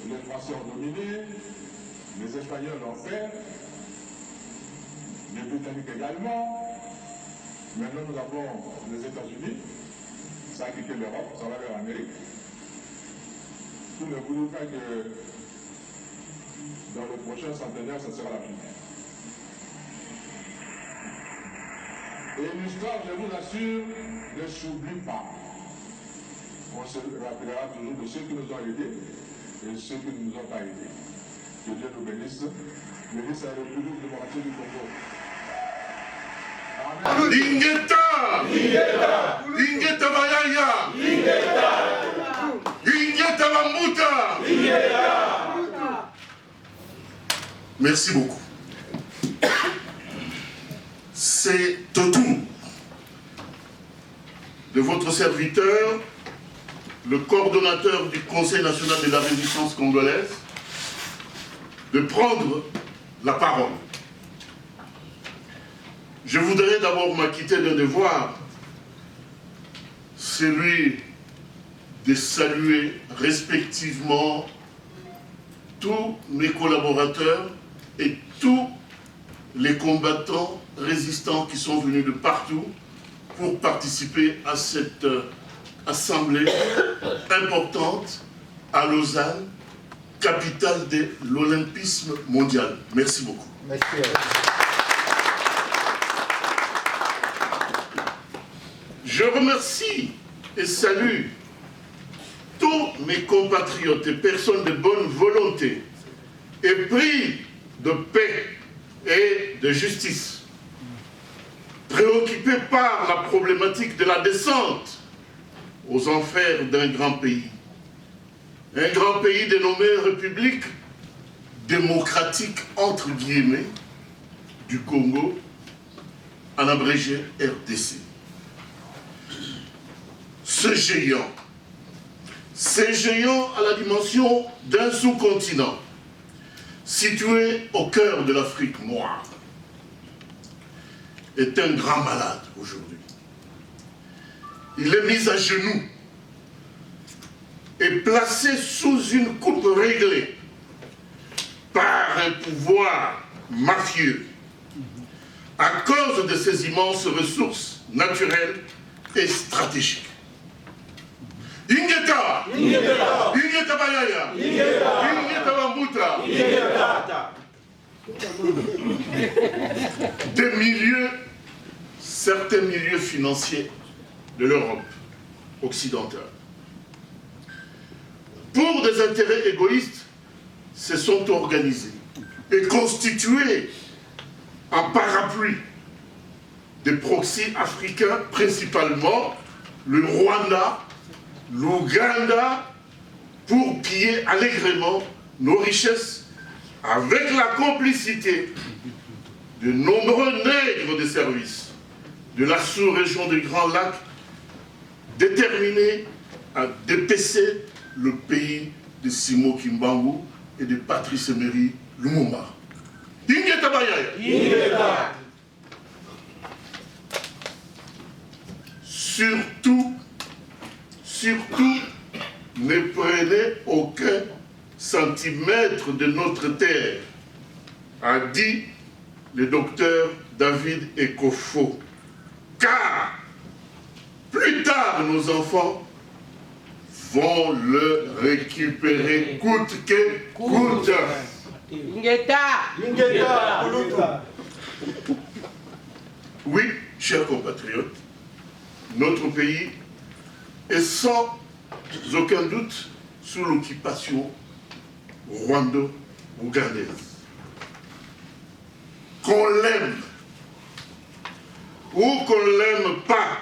les Français ont dominé, les Espagnols l'ont fait, les Britanniques également. Maintenant nous avons les États-Unis, ça a quitté l'Europe, ça va vers l'Amérique. Tout ne voulait pas que dans le prochain centenaire, ça sera l'Afrique. Et l'histoire, je vous assure, ne s'oublie pas. On se rappellera toujours de ceux qui nous ont aidés et ceux qui ne nous ont pas aidés. Que Dieu nous bénisse. Bénisse la République démocratique du Congo. Amen. Lingeta! Lingeta! Lingeta Bayaya! Lingeta! Lingeta Mamuta! Lingeta! Merci beaucoup. C'est Totum de votre serviteur, le coordonnateur du Conseil national de la résistance congolaise, de prendre la parole. Je voudrais d'abord m'acquitter d'un devoir, celui de saluer respectivement tous mes collaborateurs et tous les combattants résistants qui sont venus de partout pour participer à cette assemblée importante à Lausanne, capitale de l'olympisme mondial. Merci beaucoup. Merci. Je remercie et salue tous mes compatriotes et personnes de bonne volonté, épris de paix et de justice, préoccupés par la problématique de la descente aux enfers d'un grand pays. Un grand pays dénommé République démocratique, entre guillemets, du Congo, en abrégé RDC. Ce géant, à la dimension d'un sous-continent, situé au cœur de l'Afrique noire, est un grand malade aujourd'hui. Il est mis à genoux et placé sous une coupe réglée par un pouvoir mafieux à cause de ses immenses ressources naturelles et stratégiques. Ingeta! Ingeta! Ingeta Bayaya! Ingeta Bambuta! Des milieux, certains milieux financiers de l'Europe occidentale, pour des intérêts égoïstes, se sont organisés et constitués en parapluie des proxys africains, principalement le Rwanda, l'Ouganda, pour piller allègrement nos richesses avec la complicité de nombreux nègres de service de la sous-région des Grands Lacs, déterminés à dépecer le pays de Simo Kimbangu et de Patrice Emery Lumumba. Ingeta Bayaya. Ingeta. Surtout, ne prenez aucun centimètre de notre terre, a dit le docteur David Ekofo. Car plus tard, nos enfants vont le récupérer coûte que coûte. Oui, chers compatriotes, notre pays est sans aucun doute sous l'occupation rwando-ougandaise. Qu'on l'aime ou qu'on ne l'aime pas,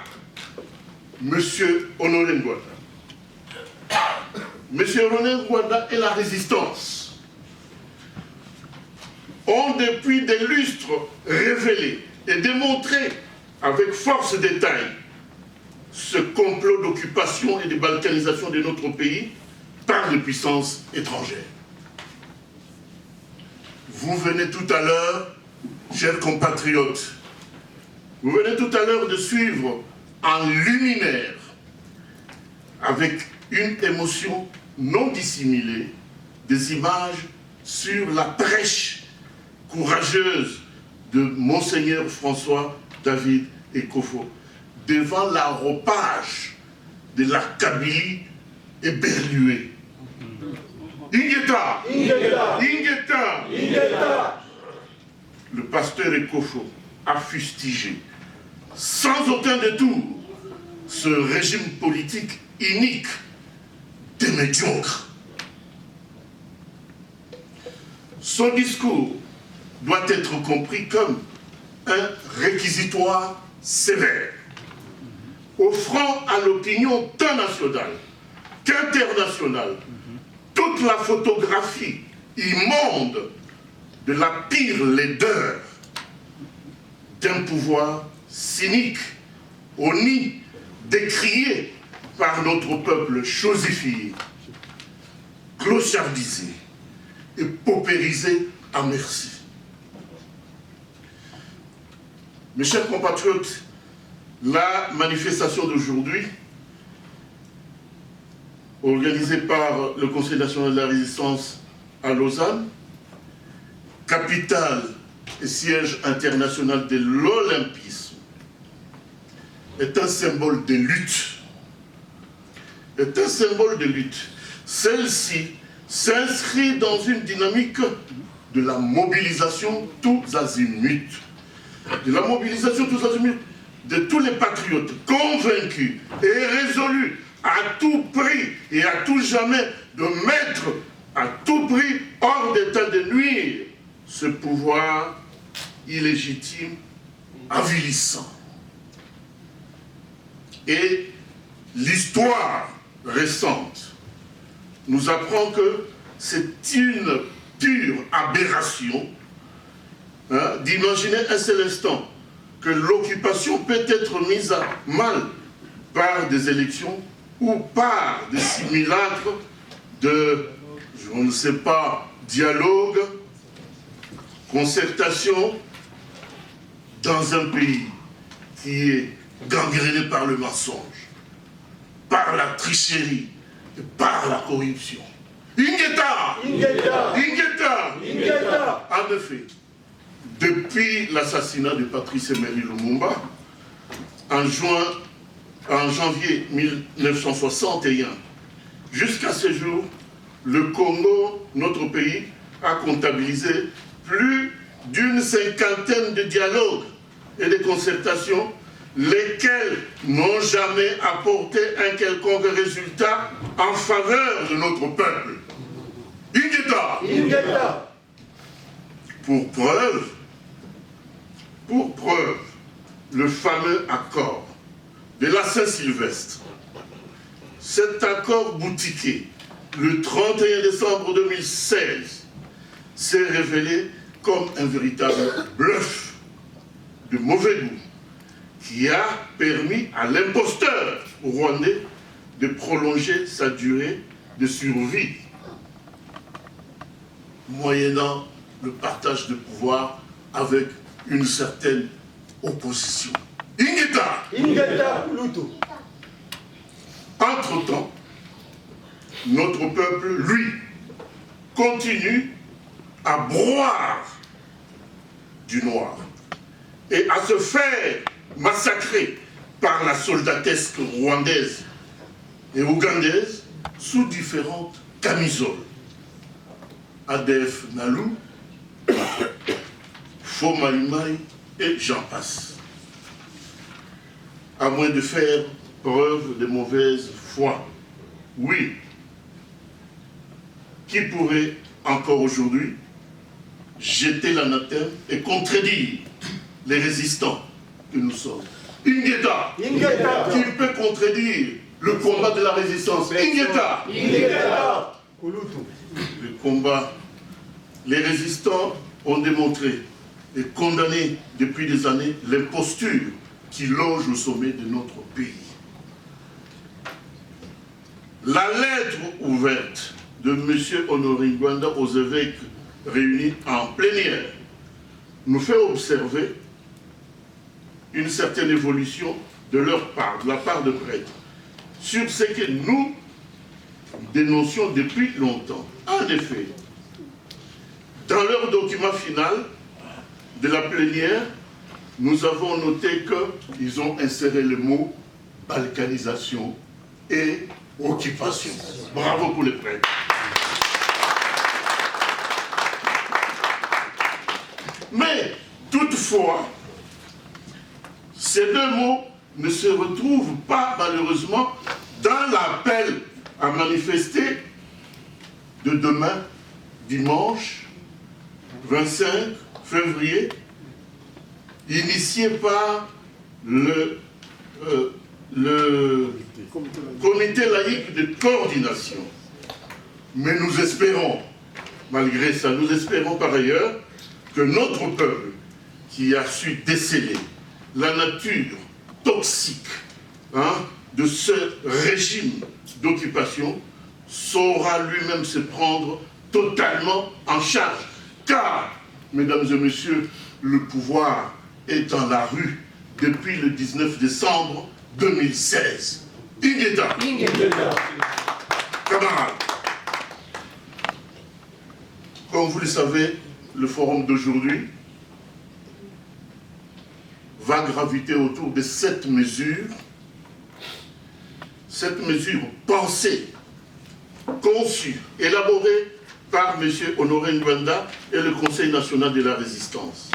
Monsieur Honoré Ngouanda. Monsieur Honoré Ngouanda et la résistance ont depuis des lustres révélé et démontré avec force détail ce complot d'occupation et de balkanisation de notre pays par les puissances étrangères. Vous venez tout à l'heure, chers compatriotes, vous venez tout à l'heure de suivre en luminaire, avec une émotion non dissimulée, des images sur la prêche courageuse de Monseigneur François David Ekofo, devant l'arropage de la Kabylie éberluée. Ingeta! Ingeta! Ingeta! Ingeta! Le pasteur Ekofo a fustigé, sans aucun détour, ce régime politique inique des médiocres. Son discours doit être compris comme un réquisitoire sévère, offrant à l'opinion tant nationale qu'internationale toute la photographie immonde de la pire laideur d'un pouvoir cynique au nid décriés par notre peuple chosifié, clochardisé et paupérisé à merci. Mes chers compatriotes, la manifestation d'aujourd'hui, organisée par le Conseil national de la résistance à Lausanne, capitale et siège international de l'olympisme, est un symbole de lutte. Est un symbole de lutte. Celle-ci s'inscrit dans une dynamique de la mobilisation tous azimuts. De la mobilisation tous azimuts de tous les patriotes convaincus et résolus à tout prix et à tout jamais de mettre à tout prix hors d'état de nuire ce pouvoir illégitime, avilissant. Et l'histoire récente nous apprend que c'est une pure aberration d'imaginer un seul instant que l'occupation peut être mise à mal par des élections ou par des simulacres de, je ne sais pas, dialogue, concertation dans un pays qui est gangréné par le mensonge, par la tricherie et par la corruption. Ingeta! Ingeta! Ingeta! Ingeta! En effet, depuis l'assassinat de Patrice Emery Lumumba, en janvier 1961, jusqu'à ce jour, le Congo, notre pays, a comptabilisé plus d'une cinquantaine de dialogues et de concertations, lesquels n'ont jamais apporté un quelconque résultat en faveur de notre peuple. Ingeta! Ingeta! Pour preuve, le fameux accord de la Saint-Sylvestre, cet accord boutiqué, le 31 décembre 2016, s'est révélé comme un véritable bluff de mauvais goût qui a permis à l'imposteur rwandais de prolonger sa durée de survie, moyennant le partage de pouvoir avec une certaine opposition. Ingeta! Ingeta! Entre-temps, notre peuple, lui, continue à broyer du noir et à se faire massacrer par la soldatesque rwandaise et ougandaise sous différentes camisoles. ADF Nalou, Faux Maïmaï et j'en passe. À moins de faire preuve de mauvaise foi. Oui. Qui pourrait encore aujourd'hui jeter l'anathème et contredire les résistants que nous sommes? Ingeta! Ingeta! Qui peut contredire le combat de la résistance? Ingeta! Ingeta! Le combat. Les résistants ont démontré et condamné depuis des années l'imposture qui loge au sommet de notre pays. La lettre ouverte de M. Honoré Ngwanda aux évêques réunis en plénière nous fait observer une certaine évolution de leur part, de la part de prêtres, sur ce que nous dénoncions depuis longtemps. En effet, dans leur document final de la plénière, nous avons noté qu'ils ont inséré le mot balkanisation et occupation. Bravo pour les prêtres. Mais, toutefois, ces deux mots ne se retrouvent pas, malheureusement, dans l'appel à manifester de demain, dimanche, 25 février, initié par le comité laïque de coordination. Mais nous espérons, malgré ça, nous espérons par ailleurs que notre peuple, qui a su déceler la nature toxique de ce régime d'occupation saura lui-même se prendre totalement en charge. Car, mesdames et messieurs, le pouvoir est dans la rue depuis le 19 décembre 2016. Ingeta. Camarades, comme vous le savez, le forum d'aujourd'hui va graviter autour de cette mesure pensée, conçue, élaborée par M. Honoré Ngwanda et le Conseil national de la résistance.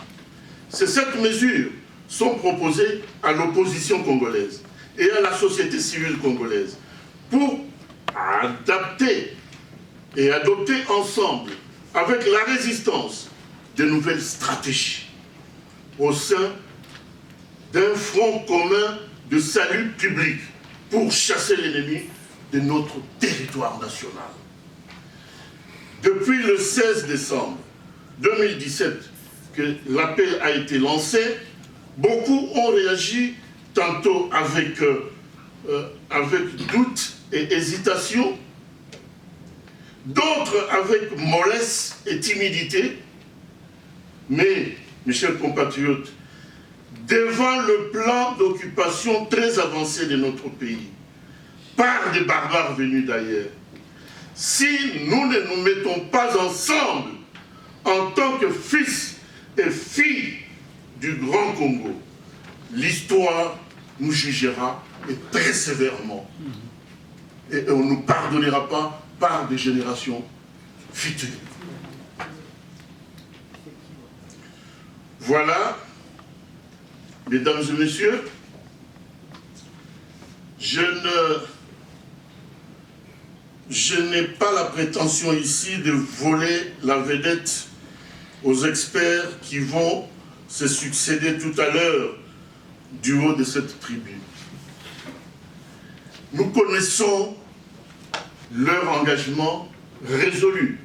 Ces 7 mesures sont proposées à l'opposition congolaise et à la société civile congolaise pour adapter et adopter ensemble avec la résistance de nouvelles stratégies au sein d'un front commun de salut public pour chasser l'ennemi de notre territoire national. Depuis le 16 décembre 2017 que l'appel a été lancé, beaucoup ont réagi tantôt avec doute et hésitation, d'autres avec mollesse et timidité. Mais, mes chers compatriotes, devant le plan d'occupation très avancé de notre pays, par des barbares venus d'ailleurs, si nous ne nous mettons pas ensemble en tant que fils et filles du Grand Congo, l'histoire nous jugera et très sévèrement. Et on ne nous pardonnera pas par des générations futures. Voilà, mesdames et messieurs, je n'ai pas la prétention ici de voler la vedette aux experts qui vont se succéder tout à l'heure du haut de cette tribune. Nous connaissons leur engagement résolu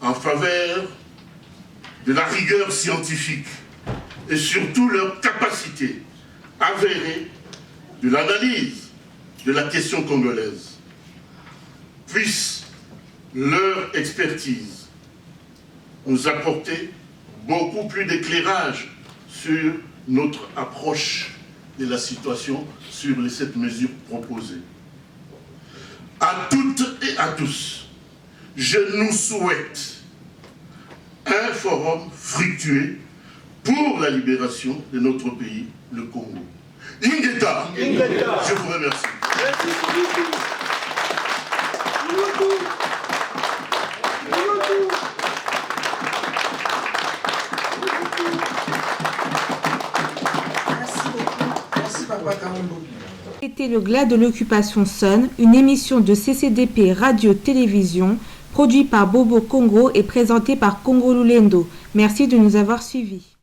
en faveur de la rigueur scientifique et surtout leur capacité avérée de l'analyse de la question congolaise. Puisse leur expertise nous apporter beaucoup plus d'éclairage sur notre approche de la situation, sur les 7 mesures proposées. À toutes et à tous, je nous souhaite un forum fructueux pour la libération de notre pays, le Congo. Ingeta, je vous remercie. C'était le Glas de l'Occupation Sonne, une émission de CCDP Radio-Télévision, produite par Bobo Congo et présentée par Congo Lulendo. Merci de nous avoir suivis.